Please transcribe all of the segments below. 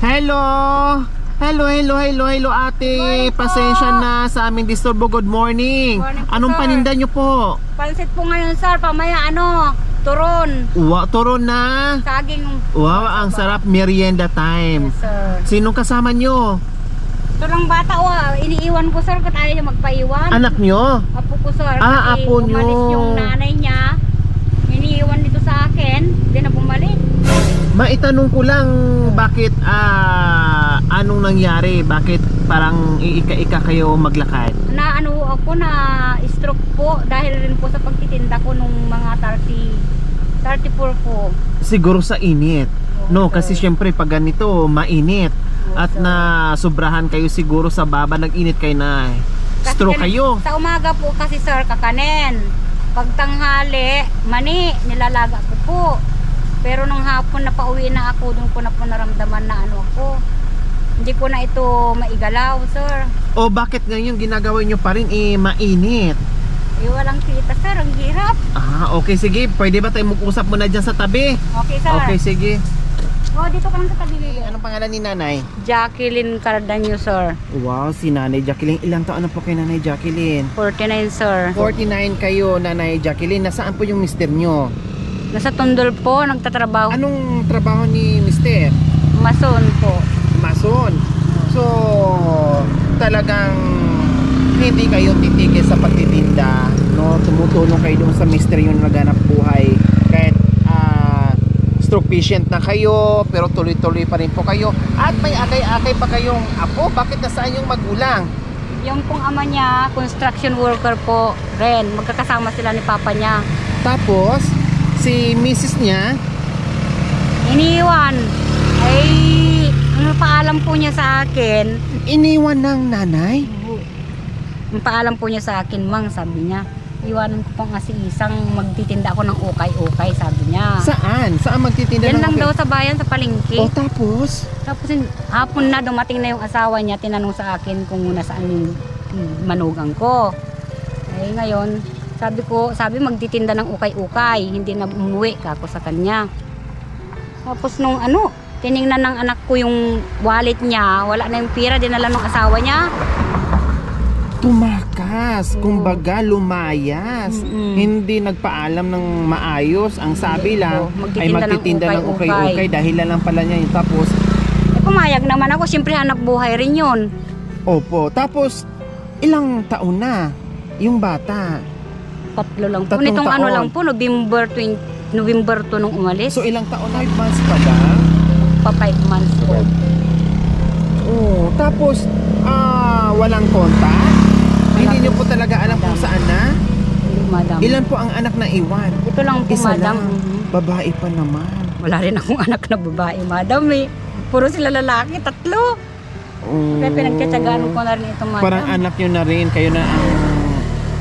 Hello! Hello ate. Pasensya na sa aming disturbo. Good morning. Morning po, Anong sir. paninda nyo po? Pansit po ngayon, sir. Pamaya, turon. Turon na. Saging. Wow, ang sarap. Merienda time. Yes, sir. Sinong kasama nyo? Turong bata, iniiwan ko, sir, kasi ayaw niya magpaiwan. Anak nyo? Apo ko, sir. Ah, Kasi apo nyo. umalis yung nanay niya. Iniiwan dito sa akin. Hindi na bumalik. Maitanong ko lang, bakit anong nangyari? Bakit parang ika kayo maglakad? Ako na stroke po dahil rin po sa pagtitinda ko nung mga 34 po. Siguro sa init. No, sir. kasi syempre pag ganito, mainit. At sir. na sobrahan kayo siguro sa baba, nag-init kayo na Kasi stroke kayo. Sa umaga po kasi, sir, kakanin. Pag tanghali, mani, nilalaga ko po. Pero nung hapon na pauwi na ako, doon ko na po naramdaman na ako. Hindi ko na ito maigalaw, sir. O bakit ngayon ginagawa nyo pa rin mainit? Walang kita, sir. Ang hirap. Okay, sige. Pwede ba tayo mag-usap muna dyan sa tabi? Okay, sir. Okay, sige. Dito ka lang sa tabi. Anong pangalan ni nanay? Jacqueline Cardanyo, sir. Wow, si nanay Jacqueline. Ilang taon na po kay nanay Jacqueline? 49, sir. 49 kayo, nanay Jacqueline. Nasaan po yung mister nyo? Nasa Tondol po, nagtatrabaho. Anong trabaho ni mister? Mason po. Mason. So, talagang hindi kayo titigil sa pagtitinda, no? Tumutulong kayo doon sa mister yung naghanap buhay. Kahit stroke patient na kayo, pero tuloy-tuloy pa rin po kayo. At may akay-akay pa kayong apo. Bakit nasaan yung magulang? Yung pong ama niya, construction worker po rin. Magkakasama sila ni papa niya. Tapos, si misis niya, Iniwan. Ay, ang paalam po niya sa akin. iniwan ng nanay. Ang paalam po niya sa akin, mang, sabi niya. Iwanan ko pang kasi isang magtitinda ako ng ukay-ukay, sabi niya. Saan? Saan magtitinda Yan ng lang daw sa bayan, sa palengke. O tapos? Tapos hapon na dumating na yung asawa niya, tinanong sa akin kung nasaan yung manugang ko. Ay ngayon, sabi magtitinda ng ukay-ukay, hindi na umuwi kako sa kanya. Tapos nung tiningnan ng anak ko yung wallet niya, wala na yung pira, dinala ng asawa niya. Tumakas, kumbaga lumayas. Mm-mm. Hindi nagpaalam ng maayos. Ang sabi lang ay magtitinda ng ukay-ukay. ukay-ukay dahil lang pala niya yun. Tapos, Pumayag naman ako, siyempre hanap buhay rin yun. opo, tapos ilang taon na yung bata? Tatlo lang po. Tatlong Nitong taon. lang po, November 2 nung umalis. So ilang taon? 5 months pa lang? Pa 5 months po. Oo, tapos walang kontak? Hindi niyo po talaga alam kung saan na? Madam. Ilan po ang anak na iwan? Ito lang po, Isa madam. lang. Babae pa naman. Wala rin akong anak na babae, madam eh. Puro sila lalaki, 3. Kaya pinagtsatsagaan ko na rin ito, madam. Parang anak nyo na rin, kayo na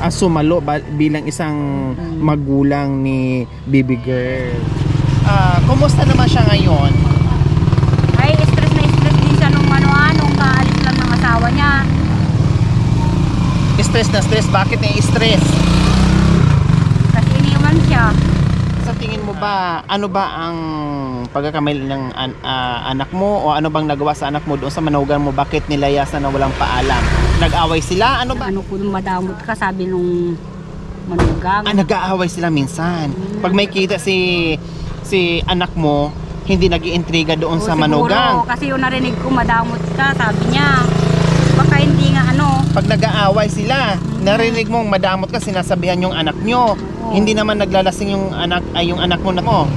ang sumalo bilang isang magulang ni baby girl. Kumusta naman siya ngayon? Ay, stress din siya nung kaalis lang ng asawa niya. Stress na stress? Bakit stress? Kasi iniwan siya. Sa tingin mo ba, ano ba ang pagkakamali ng anak mo o ano bang nagawa sa anak mo doon sa manugang mo? Bakit nilayasan na walang paalam? Nag-away sila? Ano ba? Ko madamot ka, sabi nung manugang. Nag-aaway sila minsan. Pag may kita si anak mo, hindi nag-iintriga doon sa manugang. Siguro, kasi yung narinig ko, madamot ka, sabi niya. Baka hindi nga Pag nag-aaway sila, narinig mong madamot ka, sinasabihan yung anak nyo. Hindi naman naglalasing yung anak mo na mo.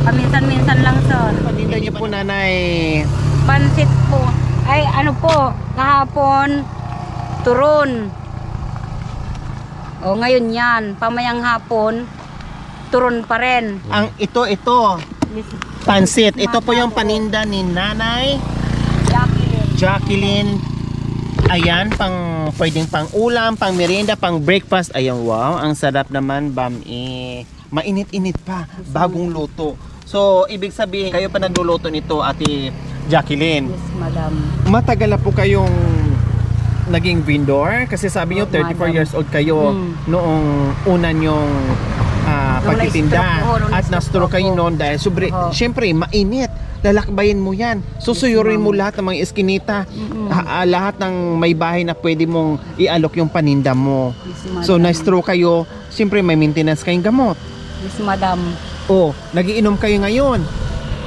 paminsan-minsan lang, sir. Paninda niyo po, nanay. Pansit po. Ay, po, kahapon, turon. O, ngayon yan. Pamayang hapon, turon pa rin. Ang ito, pansit. Ito po yung paninda ni nanay Jacqueline. Ayan, pwedeng pang ulam, pang merienda, pang breakfast. Ayan, wow, ang sarap naman, mainit-init pa, bagong luto. So, ibig sabihin, kayo pa nagluluto nito, Ate Jacqueline. Yes, madam. Matagal na po kayong naging vendor? Kasi sabi nyo, 34 madam. years old kayo noong una nyong pagtitinda. Nung At na-stroke kayo ako. noon dahil syempre mainit. lalakbayin mo yan. Susuyurin mo lahat ng mga eskinita. Lahat ng may bahay na pwede mong ialok yung paninda mo. Yes, So, madam. na-stroke kayo, siyempre may maintenance kayong gamot. Yes, madam. Oh, nagiinom kayo ngayon.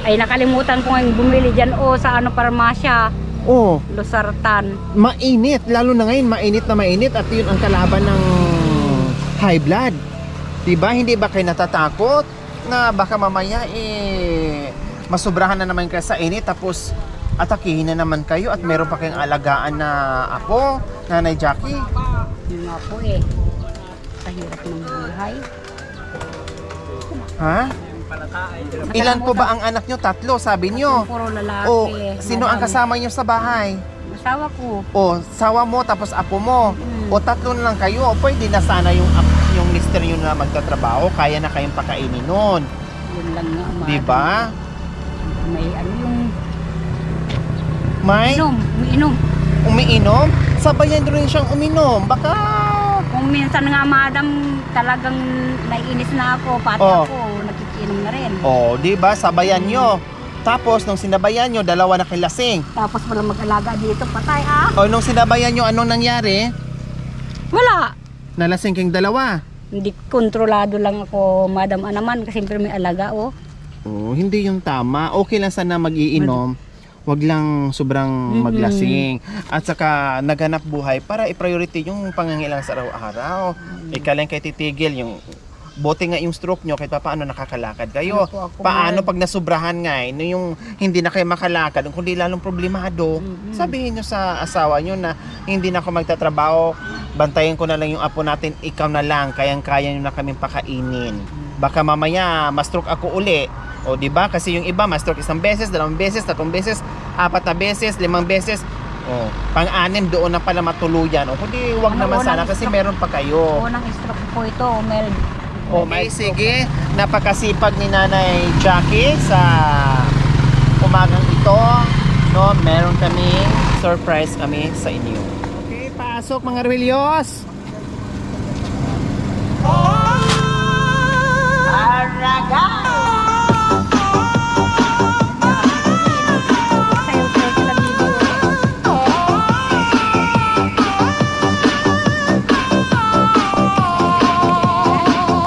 Ay, nakalimutan ko ngayon bumili dyan sa parmasya. Oh, Losartan. mainit. Lalo na ngayon, mainit na mainit. At yun ang kalaban ng high blood. Diba? Hindi ba kayo natatakot na baka mamaya masubrahan na naman kayo sa init tapos atakihin na naman kayo at meron pa kayong alagaan na apo, Nanay Jackie? Yun nga po Kahirap ng buhay. Ha? Ilan po ba ang anak nyo? 3, sabi nyo. Puro lalaki. O, sino ang madam. kasama nyo sa bahay? Asawa ko. O, sawa mo tapos apo mo. O, 3 na lang kayo. O, pwede na sana yung mister nyo na magtatrabaho. Kaya na kayong pakainin nun. Yun lang nga, madam. Diba? May yung May umiinom. umiinom? Sabayan rin siyang uminom. Baka... Kung minsan nga, madam, talagang naiinis na ako. Pati Oh. ako, nakikinom na rin. O, diba? Sabayan nyo. Tapos, nung sinabayan nyo, 2 na kayo lasing. Tapos wala mag-alaga dito, patay O, nung sinabayan nyo, anong nangyari? Wala. Nalasing kayong 2. Hindi kontrolado lang ako, madam naman, kasi siyempre may alaga, Oh, hindi yung tama. Okay lang sana mag-iinom. Wag lang sobrang maglasing. At saka naghanap buhay para i-priority yung pangangailangan sa araw-araw. Ika lang kayo titigil yung bote nga yung stroke nyo kahit paano nakakalakad kayo. Ano po ako, Paano pag nasubrahan nga yung hindi na kayo makalakad, kundi lalong problemado, sabihin nyo sa asawa nyo na hindi na ako magtatrabaho, bantayan ko na lang yung apo natin, ikaw na lang, kayang-kaya nyo na kaming pakainin. Baka mamaya ma-stroke ako uli. O di ba? Kasi yung iba ma-stroke 1 beses, 2 beses, 3 beses, 4 na beses, 5 beses. O, pang-anim doon na pala matuluyan. O kundi wag Ano, naman sana unang kasi stroke? meron pa kayo. Unang stroke po ito, Okay, sige. Napakasipag ni Nanay Jackie sa umagang ito. No, meron kaming surprise kami sa inyo. Okay, pasok mga Rebelyos.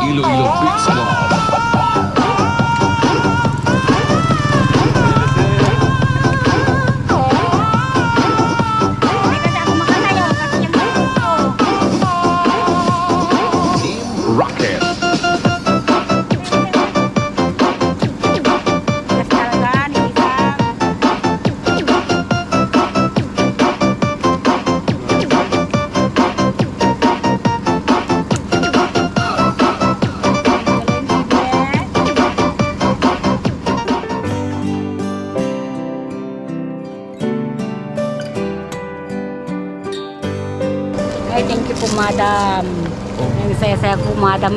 Iloilo Beats Club. Team Rocket. Ay, thank you po, madam. Ang saya-saya po, madam,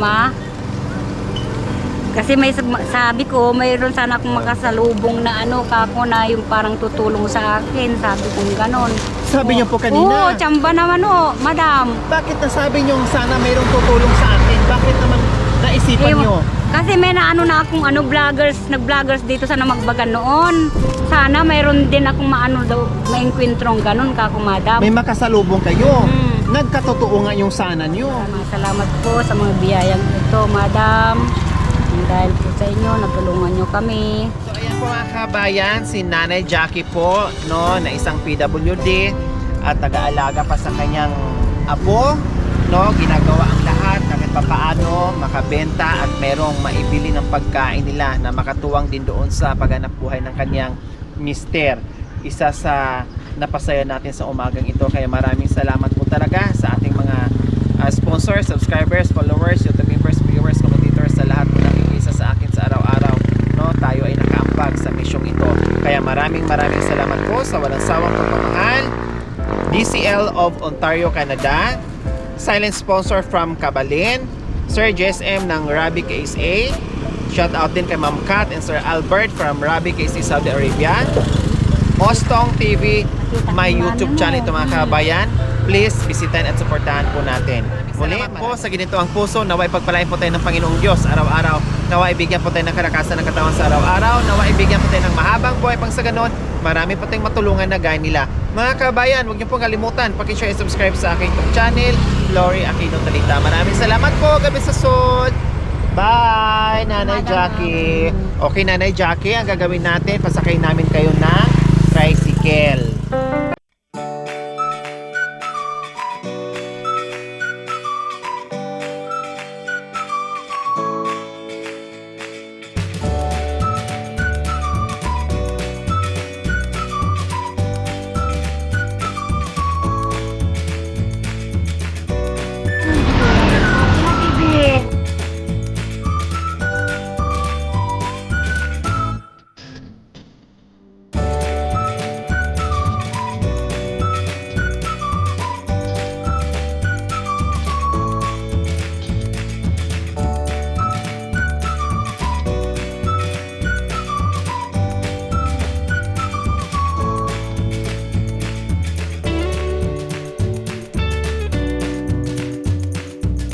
Kasi may sabi ko, mayroon sana akong makasalubong na kako na yung parang tutulong sa akin. Sabi kong ganon. Sabi niyo po kanina. Oo, tsamba naman madam. Bakit nasabi niyo sana mayroong tutulong sa akin? Bakit naman naisipan niyo? Kasi may na akong vloggers, nag-vloggers dito sa Namagbagan noon. Sana mayroon din akong may enkwintrong ganon kako, madam. May makasalubong kayo. Mm. Nagkatotoo nga yung sana niyo. Salamat po sa mga biyayang ito, madam. Dahil po sa inyo, natulungan nyo kami. So ayan po mga kabayan, si Nanay Jackie po, no, na isang PWD at nag-aalaga pa sa kanyang apo, no, ginagawa ang lahat kahit papaano makabenta at merong maibili ng pagkain nila na makatuwang din doon sa paghanap buhay ng kanyang mister. Isa sa napasaya natin sa umagang ito, kaya maraming salamat po talaga sa ating mga sponsors, subscribers, followers, YouTube members, viewers, commentators, sa lahat na nakikisa sa akin sa araw-araw, no, tayo ay nakaambag sa misyong ito. Kaya maraming salamat po sa walang sawang pagmamahal. DCL of Ontario, Canada, silent sponsor from Kabalin, Sir JSM ng Rabi KSA, shout out din kay Ma'am Kat and Sir Albert from Rabi KSA, Saudi Arabia, Ostong TV, my YouTube channel ito mga kabayan. Please, bisitahin at supportahan po natin. Muli po sa ganito ang puso, naway pagpalain po tayo ng Panginoong Diyos araw-araw. Naway ibigyan po tayo ng kalakasan ng katawan sa araw-araw. Naway ibigyan po tayo ng mahabang buhay pang sa ganon. Marami po tayong matulungan na gaya nila. Mga kabayan, huwag niyo pong kalimutan, pakishare and subscribe sa aking YouTube channel, Glory Aquino Talita. Maraming salamat po, gabi sa sud. Bye, Nanay Jackie. Okay, Nanay Jackie, ang gagawin natin, pasakay namin kayo ng